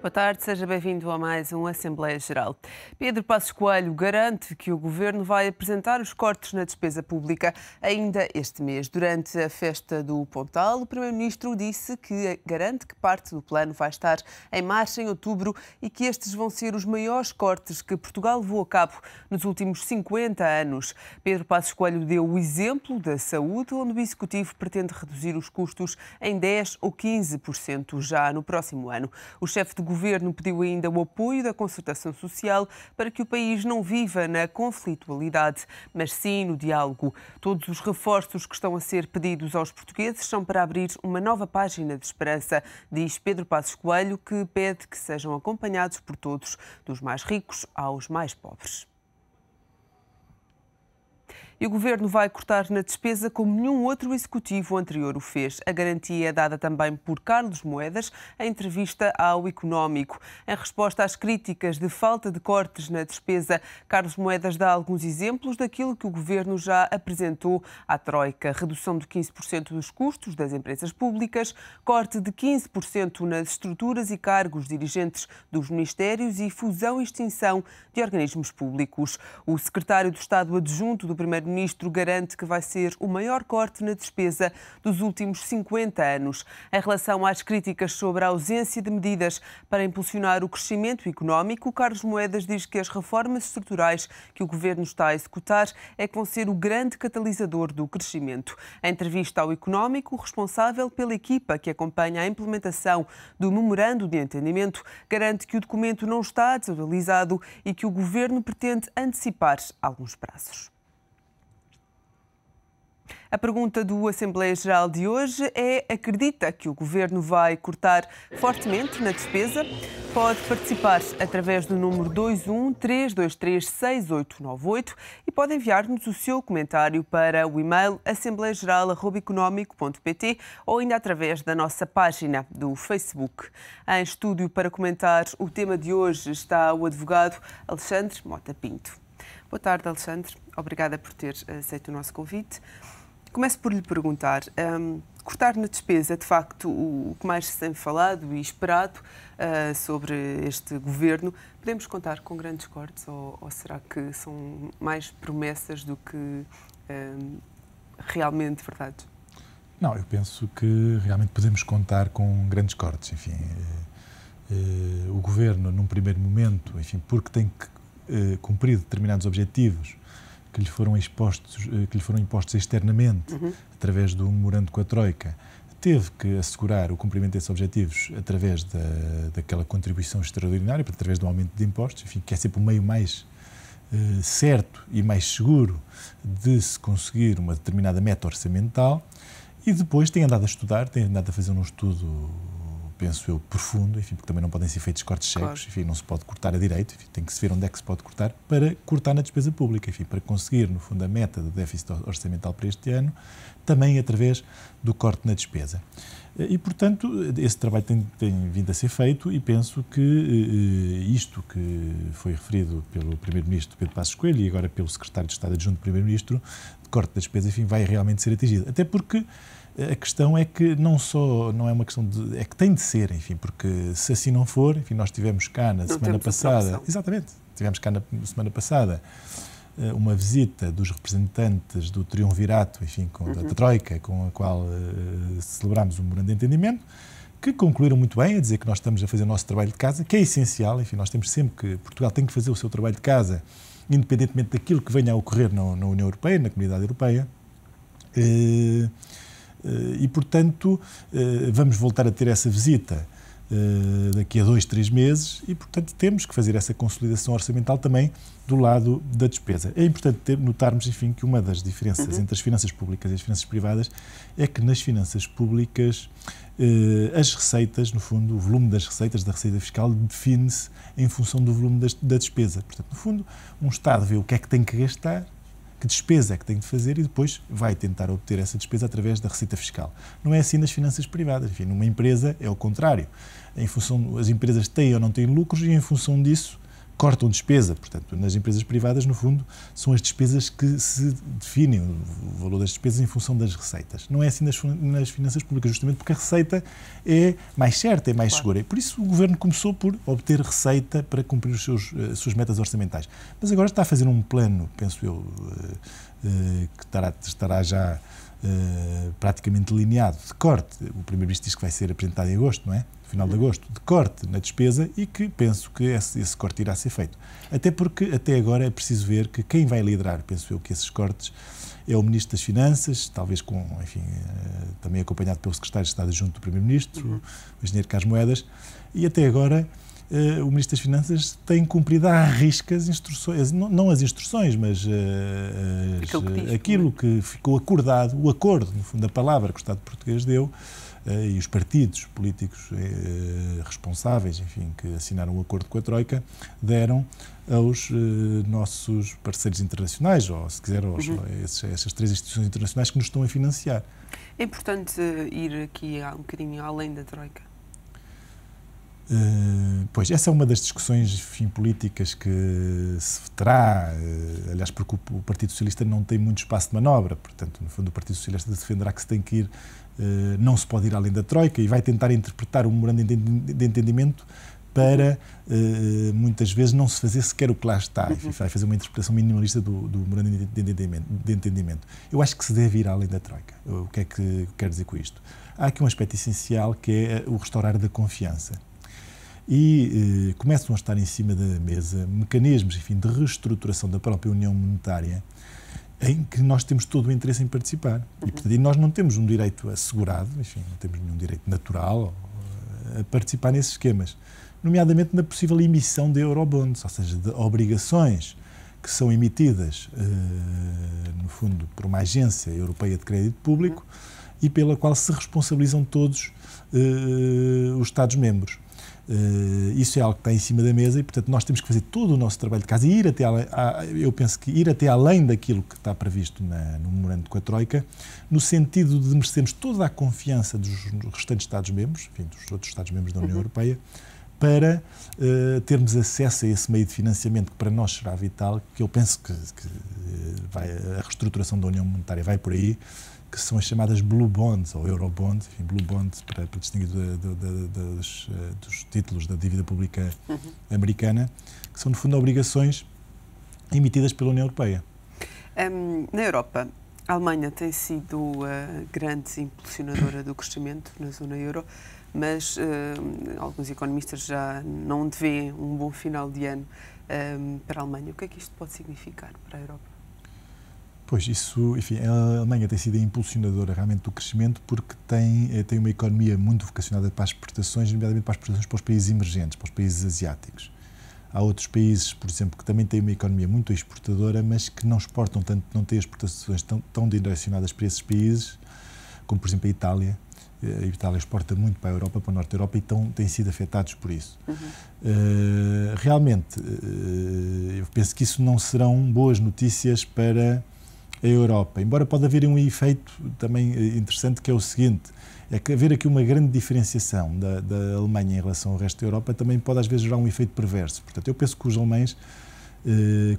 Boa tarde, seja bem-vindo a mais uma Assembleia Geral. Pedro Passos Coelho garante que o Governo vai apresentar os cortes na despesa pública ainda este mês. Durante a festa do Pontal, o Primeiro-Ministro disse que garante que parte do plano vai estar em marcha em outubro e que estes vão ser os maiores cortes que Portugal levou a cabo nos últimos 50 anos. Pedro Passos Coelho deu o exemplo da saúde, onde o Executivo pretende reduzir os custos em 10% ou 15% já no próximo ano. O chefe de Governo pediu ainda o apoio da concertação social para que o país não viva na conflitualidade, mas sim no diálogo. Todos os reforços que estão a ser pedidos aos portugueses são para abrir uma nova página de esperança, diz Pedro Passos Coelho, que pede que sejam acompanhados por todos, dos mais ricos aos mais pobres. E o Governo vai cortar na despesa como nenhum outro executivo anterior o fez. A garantia é dada também por Carlos Moedas em entrevista ao Económico. Em resposta às críticas de falta de cortes na despesa, Carlos Moedas dá alguns exemplos daquilo que o Governo já apresentou à Troika. Redução de 15% dos custos das empresas públicas, corte de 15% nas estruturas e cargos dirigentes dos ministérios e fusão e extinção de organismos públicos. O secretário de Estado adjunto do Primeiro-Ministro garante que vai ser o maior corte na despesa dos últimos 50 anos. Em relação às críticas sobre a ausência de medidas para impulsionar o crescimento económico, Carlos Moedas diz que as reformas estruturais que o Governo está a executar é que vão ser o grande catalisador do crescimento. Em entrevista ao Económico, o responsável pela equipa que acompanha a implementação do Memorando de Entendimento garante que o documento não está desatualizado e que o Governo pretende antecipar alguns prazos. A pergunta do Assembleia Geral de hoje é: acredita que o Governo vai cortar fortemente na despesa? Pode participar através do número 213236898 e pode enviar-nos o seu comentário para o e-mail assembleiageral@economico.pt ou ainda através da nossa página do Facebook. Em estúdio para comentar o tema de hoje está o advogado Alexandre Mota Pinto. Boa tarde, Alexandre. Obrigada por ter aceito o nosso convite. Começo por lhe perguntar, cortar na despesa é de facto o que mais se tem falado e esperado sobre este Governo. Podemos contar com grandes cortes ou será que são mais promessas do que realmente verdade? Não, eu penso que realmente podemos contar com grandes cortes. Enfim, o Governo, num primeiro momento, enfim, porque tem que cumprir determinados objetivos que lhe foram impostos externamente, através do memorando com a Troika, teve que assegurar o cumprimento desses objetivos através daquela contribuição extraordinária, através do aumento de impostos, enfim, que é sempre o meio mais certo e mais seguro de se conseguir uma determinada meta orçamental. E depois tem andado a estudar, tem andado a fazer um estudo, penso eu, profundo, enfim, porque também não podem ser feitos cortes cegos, claro. Enfim, não se pode cortar a direito, enfim, tem que se ver onde é que se pode cortar para cortar na despesa pública, enfim, para conseguir, no fundo, a meta do déficit orçamental para este ano, também através do corte na despesa. E, portanto, esse trabalho tem vindo a ser feito e penso que isto que foi referido pelo Primeiro-Ministro Pedro Passos Coelho e agora pelo Secretário de Estado adjunto do Primeiro-Ministro, de corte da despesa, enfim, vai realmente ser atingido. Até porque a questão é que não é uma questão de... é que tem de ser, enfim, porque se assim não for, enfim, nós tivemos cá na semana passada... Exatamente, tivemos cá na semana passada uma visita dos representantes do Triunvirato, enfim, da Troika, com a qual celebrámos o memorando de entendimento, que concluíram muito bem a dizer que nós estamos a fazer o nosso trabalho de casa, que é essencial, enfim, nós temos sempre que... Portugal tem que fazer o seu trabalho de casa, independentemente daquilo que venha a ocorrer na União Europeia, na Comunidade Europeia. E, portanto, vamos voltar a ter essa visita daqui a 2, 3 meses e, portanto, temos que fazer essa consolidação orçamental também do lado da despesa. É importante notarmos, enfim, que uma das diferenças entre as finanças públicas e as finanças privadas é que nas finanças públicas as receitas, no fundo, o volume das receitas da receita fiscal define-se em função do volume da despesa. Portanto, no fundo, um Estado vê o que é que tem que gastar, que despesa é que tem de fazer e depois vai tentar obter essa despesa através da receita fiscal. Não é assim nas finanças privadas. Enfim, numa empresa é o contrário. Em função, as empresas têm ou não têm lucros e em função disso cortam despesa. Portanto, nas empresas privadas, no fundo, são as despesas que se definem, o valor das despesas em função das receitas. Não é assim nas finanças públicas, justamente porque a receita é mais certa, é mais segura. E por isso o Governo começou por obter receita para cumprir as suas metas orçamentais. Mas agora está a fazer um plano, penso eu, que estará já praticamente delineado, de corte. O Primeiro-Ministro diz que vai ser apresentado em agosto, não é? Final de agosto, de corte na despesa, e que penso que esse corte irá ser feito. Até porque, até agora, é preciso ver que quem vai liderar, penso eu, que esses cortes é o Ministro das Finanças, talvez também acompanhado pelo Secretário de Estado junto do Primeiro-Ministro, o Engenheiro Carlos Moedas, e até agora o Ministro das Finanças tem cumprido à risca as instruções, não as instruções, mas aquilo que ficou acordado, o acordo, no fundo, da palavra que o Estado português deu, e os partidos políticos responsáveis, enfim, que assinaram o acordo com a Troika, deram aos nossos parceiros internacionais, ou, se quiser, essas 3 instituições internacionais que nos estão a financiar. É importante ir aqui um bocadinho além da Troika? Pois, essa é uma das discussões, enfim, políticas que se terá, aliás, porque o Partido Socialista não tem muito espaço de manobra, portanto, no fundo, o Partido Socialista defenderá que se tem que ir, não se pode ir além da Troika, e vai tentar interpretar o memorando de entendimento para, muitas vezes, não se fazer sequer o que lá está. Enfim, vai fazer uma interpretação minimalista do memorando de entendimento. Eu acho que se deve ir além da Troika. O que é que quero dizer com isto? Há aqui um aspecto essencial, que é o restaurar da confiança. E começam a estar em cima da mesa mecanismos, enfim, de reestruturação da própria União Monetária, em que nós temos todo o interesse em participar. E, portanto, nós não temos um direito assegurado, enfim, não temos nenhum direito natural a participar nesses esquemas, nomeadamente na possível emissão de eurobonds, ou seja, de obrigações que são emitidas, no fundo, por uma agência europeia de crédito público e pela qual se responsabilizam todos os Estados-membros. Isso é algo que está em cima da mesa e, portanto, nós temos que fazer todo o nosso trabalho de casa e ir até eu penso que ir até além daquilo que está previsto no memorando com a Troika, no sentido de merecermos toda a confiança dos restantes Estados-membros, enfim, dos outros Estados-membros da União Europeia, para termos acesso a esse meio de financiamento que para nós será vital, que eu penso que a reestruturação da União Monetária vai por aí, que são as chamadas Blue Bonds, ou Eurobonds, enfim, Blue Bonds para distinguir dos títulos da dívida pública americana, que são, no fundo, obrigações emitidas pela União Europeia. Na Europa, a Alemanha tem sido a grande impulsionadora do crescimento na zona euro, mas alguns economistas já não devêem um bom final de ano para a Alemanha. O que é que isto pode significar para a Europa? Pois, isso, enfim, a Alemanha tem sido a impulsionadora realmente do crescimento porque tem uma economia muito vocacionada para as exportações, nomeadamente para as exportações para os países emergentes, para os países asiáticos. Há outros países, por exemplo, que também têm uma economia muito exportadora, mas que não exportam tanto, não têm exportações tão direcionadas para esses países, como, por exemplo, a Itália. A Itália exporta muito para a Europa, para o Norte da Europa, e têm sido afetados por isso. Realmente, eu penso que isso não serão boas notícias para a Europa, embora pode haver um efeito também interessante, que é o seguinte, é que haver aqui uma grande diferenciação da Alemanha em relação ao resto da Europa também pode às vezes gerar um efeito perverso. Portanto, eu penso que os alemães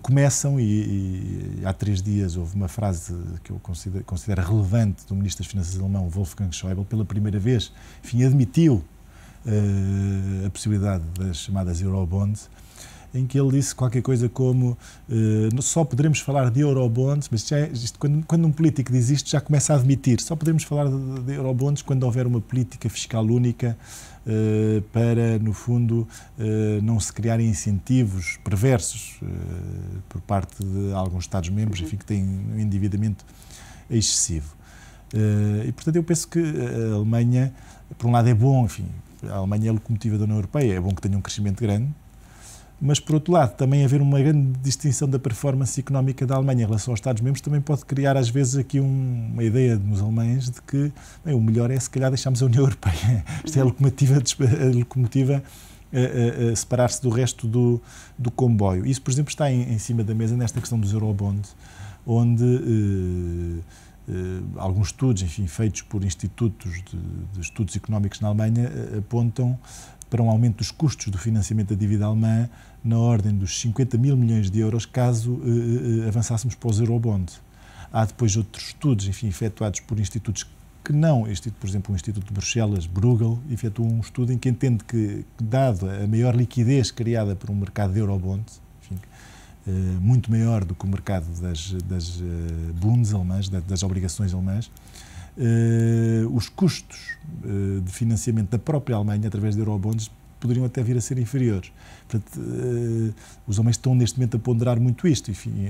começam, e há 3 dias houve uma frase que eu considero relevante do Ministro das Finanças alemão, Wolfgang Schäuble, pela primeira vez, enfim, admitiu a possibilidade das chamadas Eurobonds, em que ele disse qualquer coisa como só poderemos falar de Eurobonds, mas quando um político diz isto já começa a admitir, só podemos falar de Eurobonds quando houver uma política fiscal única para, no fundo, não se criarem incentivos perversos por parte de alguns Estados-membros, enfim, que têm um endividamento excessivo. E, portanto, eu penso que a Alemanha, por um lado, é bom, enfim, a Alemanha é a locomotiva da União Europeia, é bom que tenha um crescimento grande, mas, por outro lado, também haver uma grande distinção da performance económica da Alemanha em relação aos Estados-membros também pode criar, às vezes, aqui uma ideia nos alemães de que bem, o melhor é, se calhar, deixarmos a União Europeia. Isto é a locomotiva a separar-se do resto do comboio. Isso, por exemplo, está em cima da mesa nesta questão dos Eurobonds, onde alguns estudos, enfim, feitos por institutos de estudos económicos na Alemanha, apontam para um aumento dos custos do financiamento da dívida alemã na ordem dos 50 mil milhões de euros caso avançássemos para os eurobonds. Há depois outros estudos, enfim, efetuados por institutos que não, por exemplo, o Instituto de Bruxelas, Bruegel, efetuou um estudo em que entende que, dado a maior liquidez criada por um mercado de eurobonds, enfim, muito maior do que o mercado das bunds alemãs, das obrigações alemãs, os custos de financiamento da própria Alemanha através de eurobonds poderiam até vir a ser inferiores. Portanto, os homens estão neste momento a ponderar muito isto. Enfim,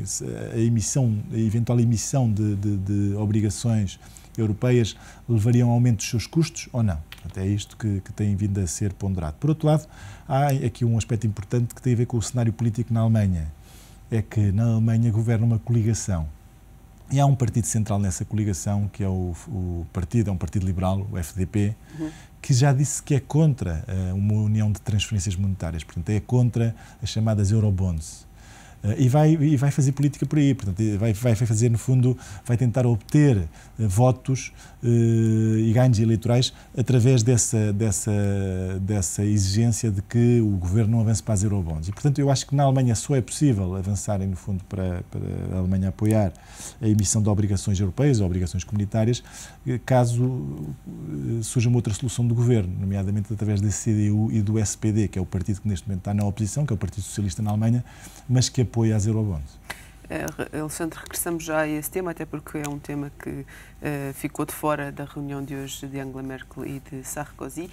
a eventual emissão de obrigações europeias levaria a um aumento dos seus custos ou não? Portanto, é isto que tem vindo a ser ponderado. Por outro lado, há aqui um aspecto importante que tem a ver com o cenário político na Alemanha. É que na Alemanha governa uma coligação. E há um partido central nessa coligação, que é um partido liberal, o FDP, que já disse que é contra uma união de transferências monetárias, portanto, é contra as chamadas eurobonds. E vai fazer política por aí, portanto, vai fazer, no fundo, vai tentar obter votos e ganhos eleitorais através dessa exigência de que o governo não avance para as eurobonds. E, portanto, eu acho que na Alemanha só é possível avançarem, no fundo, para a Alemanha apoiar a emissão de obrigações europeias, ou obrigações comunitárias, caso surja uma outra solução do governo, nomeadamente através da CDU e do SPD, que é o partido que neste momento está na oposição, que é o Partido Socialista na Alemanha, mas que apoia as eurobonds. Alexandre, regressamos já a esse tema, até porque é um tema que ficou de fora da reunião de hoje de Angela Merkel e de Sarkozy.